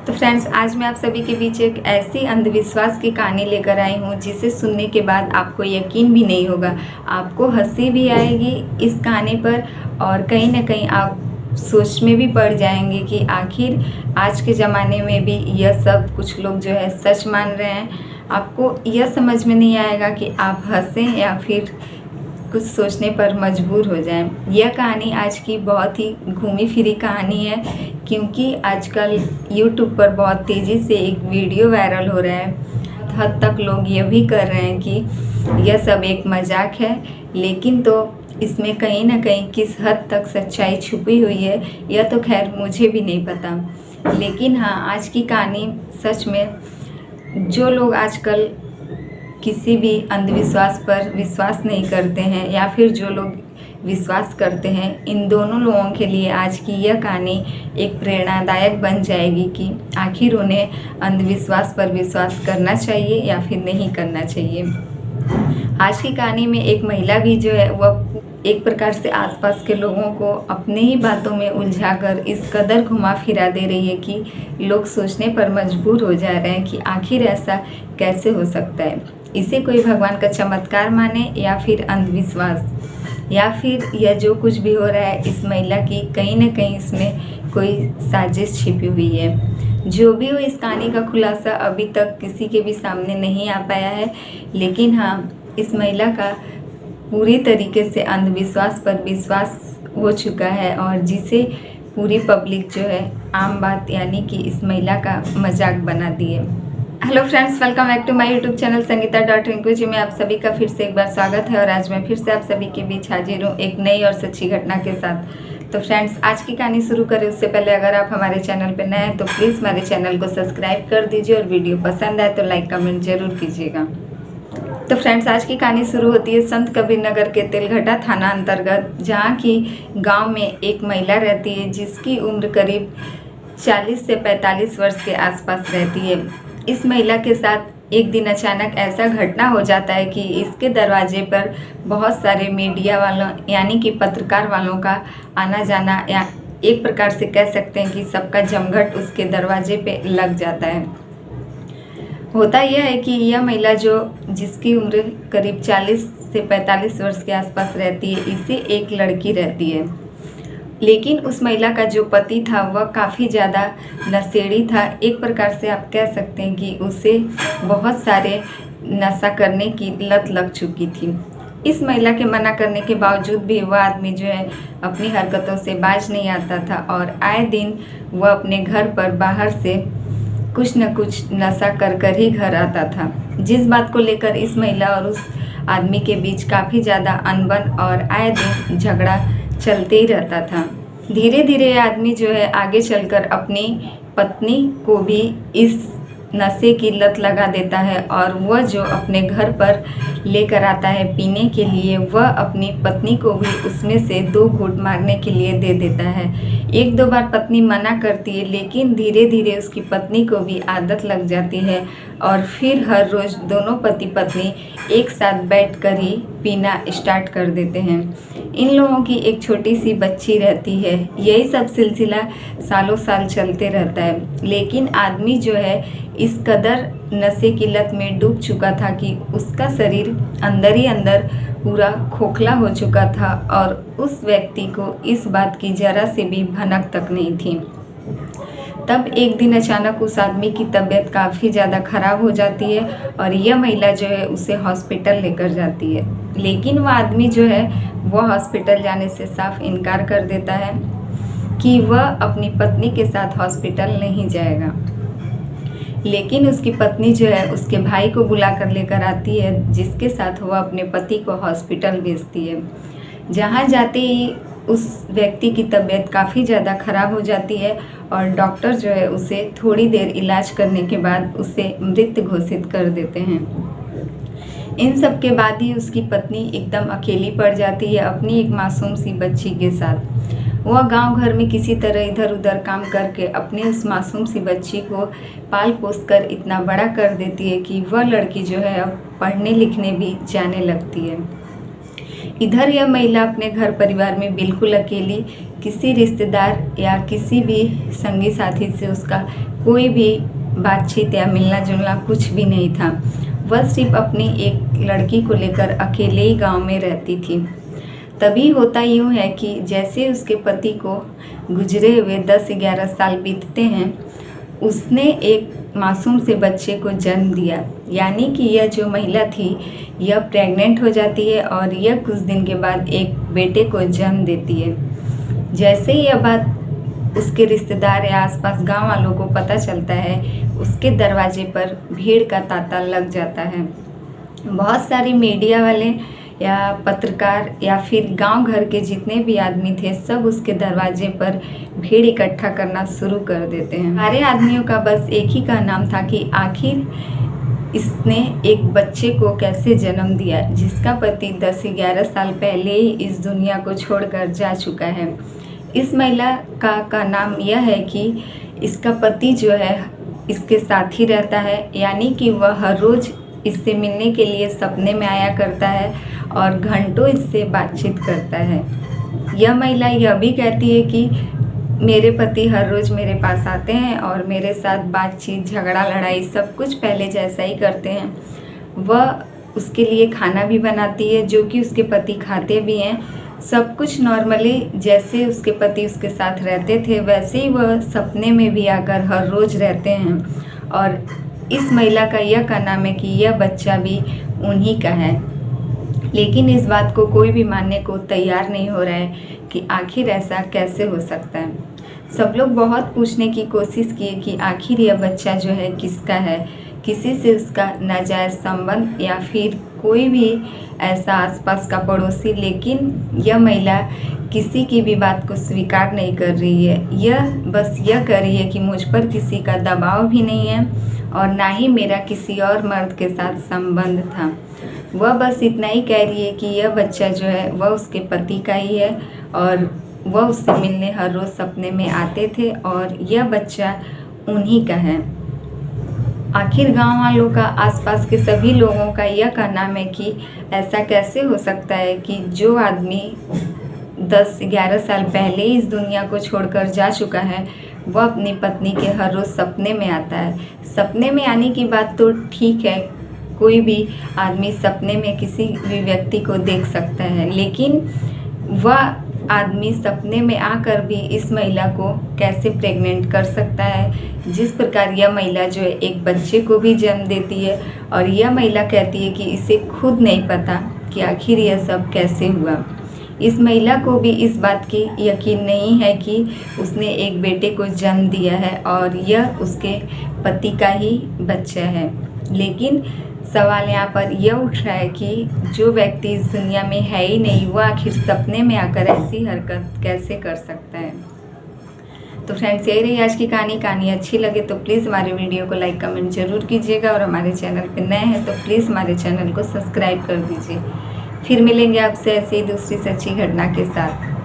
तो फ्रेंड्स, आज मैं आप सभी के बीच एक ऐसी अंधविश्वास की कहानी लेकर आई हूँ जिसे सुनने के बाद आपको यकीन भी नहीं होगा। आपको हंसी भी आएगी इस कहानी पर और कहीं ना कहीं आप सोच में भी पड़ जाएंगे कि आखिर आज के ज़माने में भी यह सब कुछ लोग जो है सच मान रहे हैं। आपको यह समझ में नहीं आएगा कि आप हंसें या फिर कुछ सोचने पर मजबूर हो जाएं। यह कहानी आज की बहुत ही घूमी फिरी कहानी है, क्योंकि आजकल YouTube पर बहुत तेज़ी से एक वीडियो वायरल हो रहा है। हद तक लोग यह भी कर रहे हैं कि यह सब एक मजाक है, लेकिन तो इसमें कहीं ना कहीं किस हद तक सच्चाई छुपी हुई है यह तो खैर मुझे भी नहीं पता। लेकिन हाँ, आज की कहानी सच में जो लोग आजकल किसी भी अंधविश्वास पर विश्वास नहीं करते हैं या फिर जो लोग विश्वास करते हैं, इन दोनों लोगों के लिए आज की यह कहानी एक प्रेरणादायक बन जाएगी कि आखिर उन्हें अंधविश्वास पर विश्वास करना चाहिए या फिर नहीं करना चाहिए। आज की कहानी में एक महिला भी जो है वह एक प्रकार से आसपास के लोगों को अपने ही बातों में उलझाकर इस कदर घुमा फिरा दे रही है कि लोग सोचने पर मजबूर हो जा रहे हैं कि आखिर ऐसा कैसे हो सकता है। इसे कोई भगवान का चमत्कार माने या फिर अंधविश्वास, या फिर यह जो कुछ भी हो रहा है इस महिला की कहीं ना कहीं इसमें कोई साजिश छिपी हुई है। जो भी हो, इस कहानी का खुलासा अभी तक किसी के भी सामने नहीं आ पाया है, लेकिन हाँ, इस महिला का पूरी तरीके से अंधविश्वास पर विश्वास हो चुका है और जिसे पूरी पब्लिक जो है आम बात यानी कि इस महिला का मजाक बना दी है। Hello friends, welcome back to my YouTube channel Sangeeta Rinku ji में आप सभी का फिर से एक बार स्वागत है और आज मैं फिर से आप सभी के बीच हाजिर हूँ एक नई और सच्ची घटना के साथ। तो फ्रेंड्स, आज की कहानी शुरू करें उससे पहले अगर आप हमारे चैनल पर नए हैं तो प्लीज़ हमारे चैनल को सब्सक्राइब कर दीजिए और वीडियो पसंद आए तो लाइक कमेंट जरूर कीजिएगा। तो फ्रेंड्स, आज की कहानी शुरू होती है संत कबीर नगर के तेलघटा थाना अंतर्गत, जहाँ की गांव में एक महिला रहती है जिसकी उम्र करीब 40 से 45 वर्ष के आसपास रहती है। इस महिला के साथ एक दिन अचानक ऐसा घटना हो जाता है कि इसके दरवाजे पर बहुत सारे मीडिया वालों यानी कि पत्रकार वालों का आना जाना, या एक प्रकार से कह सकते हैं कि सबका जमघट उसके दरवाजे पे लग जाता है। होता यह है कि यह महिला जिसकी उम्र करीब 40 से 45 वर्ष के आसपास रहती है, इसे एक लड़की रहती है। लेकिन उस महिला का जो पति था वह काफ़ी ज़्यादा नशेड़ी था। एक प्रकार से आप कह सकते हैं कि उसे बहुत सारे नशा करने की लत लग चुकी थी। इस महिला के मना करने के बावजूद भी वह आदमी जो है अपनी हरकतों से बाज नहीं आता था और आए दिन वह अपने घर पर बाहर से कुछ न कुछ नशा कर ही घर आता था, जिस बात को लेकर इस महिला और उस आदमी के बीच काफ़ी ज़्यादा अनबन और आए दिन झगड़ा चलते ही रहता था। धीरे धीरे आदमी जो है आगे चलकर अपनी पत्नी को भी इस नशे की लत लगा देता है और वह जो अपने घर पर लेकर आता है पीने के लिए, वह अपनी पत्नी को भी उसमें से 2 घूंट मारने के लिए दे देता है। 1-2 बार पत्नी मना करती है, लेकिन धीरे धीरे उसकी पत्नी को भी आदत लग जाती है और फिर हर रोज़ दोनों पति पत्नी एक साथ बैठकर ही पीना स्टार्ट कर देते हैं। इन लोगों की एक छोटी सी बच्ची रहती है। यही सब सिलसिला सालों साल चलते रहता है, लेकिन आदमी जो है इस कदर नशे की लत में डूब चुका था कि उसका शरीर अंदर ही अंदर पूरा खोखला हो चुका था और उस व्यक्ति को इस बात की जरा से भी भनक तक नहीं थी। तब एक दिन अचानक उस आदमी की तबीयत काफ़ी ज़्यादा ख़राब हो जाती है और यह महिला जो है उसे हॉस्पिटल लेकर जाती है। लेकिन वह आदमी जो है वह हॉस्पिटल जाने से साफ इनकार कर देता है कि वह अपनी पत्नी के साथ हॉस्पिटल नहीं जाएगा। लेकिन उसकी पत्नी जो है उसके भाई को बुला कर लेकर आती है, जिसके साथ वह अपने पति को हॉस्पिटल भेजती है। जहाँ जाते ही उस व्यक्ति की तबीयत काफ़ी ज़्यादा ख़राब हो जाती है और डॉक्टर जो है उसे थोड़ी देर इलाज करने के बाद उसे मृत घोषित कर देते हैं। इन सब के बाद ही उसकी पत्नी एकदम अकेली पड़ जाती है अपनी एक मासूम सी बच्ची के साथ। वह गांव घर में किसी तरह इधर उधर काम करके अपने उस मासूम सी बच्ची को पाल पोस कर इतना बड़ा कर देती है कि वह लड़की जो है अब पढ़ने लिखने भी जाने लगती है। इधर यह महिला अपने घर परिवार में बिल्कुल अकेली, किसी रिश्तेदार या किसी भी संगी साथी से उसका कोई भी बातचीत या मिलना जुलना कुछ भी नहीं था। वह सिर्फ अपनी एक लड़की को लेकर अकेले ही गांव में रहती थी। तभी होता यूँ है कि जैसे उसके पति को गुजरे हुए 10-11 साल बीतते हैं, उसने एक मासूम से बच्चे को जन्म दिया। यानी कि यह जो महिला थी यह प्रेग्नेंट हो जाती है और यह कुछ दिन के बाद एक बेटे को जन्म देती है। जैसे ही यह बात उसके रिश्तेदार या आसपास गांव वालों को पता चलता है, उसके दरवाजे पर भीड़ का तांता लग जाता है। बहुत सारी मीडिया वाले या पत्रकार या फिर गांव घर के जितने भी आदमी थे, सब उसके दरवाजे पर भीड़ इकट्ठा करना शुरू कर देते हैं। सारे आदमियों का बस एक ही का नाम था कि आखिर इसने एक बच्चे को कैसे जन्म दिया, जिसका पति 10-11 साल पहले ही इस दुनिया को छोड़कर जा चुका है। इस महिला का नाम यह है कि इसका पति जो है इसके साथ ही रहता है, यानी कि वह हर रोज़ इससे मिलने के लिए सपने में आया करता है और घंटों इससे बातचीत करता है। यह महिला यह भी कहती है कि मेरे पति हर रोज़ मेरे पास आते हैं और मेरे साथ बातचीत, झगड़ा, लड़ाई सब कुछ पहले जैसा ही करते हैं। वह उसके लिए खाना भी बनाती है जो कि उसके पति खाते भी हैं। सब कुछ नॉर्मली जैसे उसके पति उसके साथ रहते थे वैसे ही वह सपने में भी आकर हर रोज़ रहते हैं। और इस महिला का यह कहना है कि यह बच्चा भी उन्हीं का है, लेकिन इस बात को कोई भी मानने को तैयार नहीं हो रहा है कि आखिर ऐसा कैसे हो सकता है। सब लोग बहुत पूछने की कोशिश किए कि आखिर यह बच्चा जो है किसका है, किसी से उसका नाजायज़ संबंध या फिर कोई भी ऐसा आसपास का पड़ोसी, लेकिन यह महिला किसी की भी बात को स्वीकार नहीं कर रही है। यह बस यह कर रही है कि मुझ पर किसी का दबाव भी नहीं है और ना ही मेरा किसी और मर्द के साथ संबंध था। वह बस इतना ही कह रही है कि यह बच्चा जो है वह उसके पति का ही है और वह उससे मिलने हर रोज़ सपने में आते थे और यह बच्चा उन्हीं का है। आखिर गांव वालों का, आसपास के सभी लोगों का यह कहना है कि ऐसा कैसे हो सकता है कि जो आदमी 10-11 साल पहले इस दुनिया को छोड़कर जा चुका है वह अपनी पत्नी के हर रोज़ सपने में आता है। सपने में आने की बात तो ठीक है, कोई भी आदमी सपने में किसी भी व्यक्ति को देख सकता है, लेकिन वह आदमी सपने में आकर भी इस महिला को कैसे प्रेग्नेंट कर सकता है। जिस प्रकार यह महिला जो है एक बच्चे को भी जन्म देती है और यह महिला कहती है कि इसे खुद नहीं पता कि आखिर यह सब कैसे हुआ। इस महिला को भी इस बात की यकीन नहीं है कि उसने एक बेटे को जन्म दिया है और यह उसके पति का ही बच्चा है। लेकिन सवाल यहाँ पर यह उठ रहा है कि जो व्यक्ति इस दुनिया में है ही नहीं, वह आखिर सपने में आकर ऐसी हरकत कैसे कर सकता है। तो फ्रेंड्स, यही रही आज की कहानी अच्छी लगे तो प्लीज़ हमारे वीडियो को लाइक कमेंट जरूर कीजिएगा और हमारे चैनल पर नए हैं तो प्लीज़ हमारे चैनल को सब्सक्राइब कर दीजिए। फिर मिलेंगे आपसे ऐसी दूसरी सच्ची घटना के साथ।